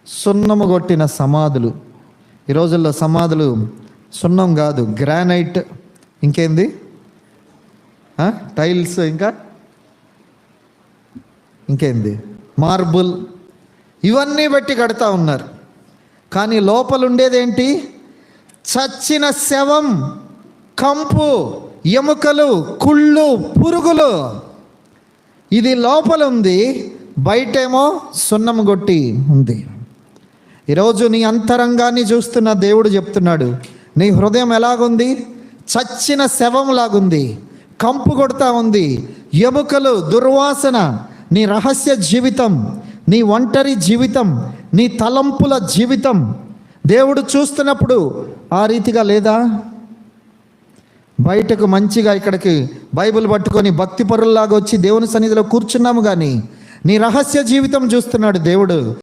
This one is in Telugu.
సున్నము కొట్టిన సమాధులు. ఈ రోజుల్లో సమాధులు సున్నం కాదు, గ్రానైట్, ఇంకేంది, టైల్స్, ఇంకేంది, మార్బుల్, ఇవన్నీ బట్టి కడతా ఉన్నారు. కానీ లోపల ఉండేదేంటి? చచ్చిన శవం, కంపు, ఎముకలు, కుళ్ళు, పురుగులు. ఇది లోపల ఉంది, బయటేమో సున్నం కొట్టి ఉంది. ఈరోజు నీ అంతరంగాన్ని చూస్తున్న దేవుడు చెప్తున్నాడు, నీ హృదయం ఎలాగుంది? చచ్చిన శవం లాగుంది, కంపు కొడతా ఉంది, ఎముకలు, దుర్వాసన. నీ రహస్య జీవితం, నీ ఒంటరి జీవితం, నీ తలంపుల జీవితం దేవుడు చూస్తున్నప్పుడు ఆ రీతిగా లేదా? బయటకు మంచిగా ఇక్కడికి బైబిల్ పట్టుకొని భక్తి పరుల్లాగా వచ్చి దేవుని సన్నిధిలో కూర్చున్నాము, కానీ నీ రహస్య జీవితం చూస్తున్నాడు దేవుడు.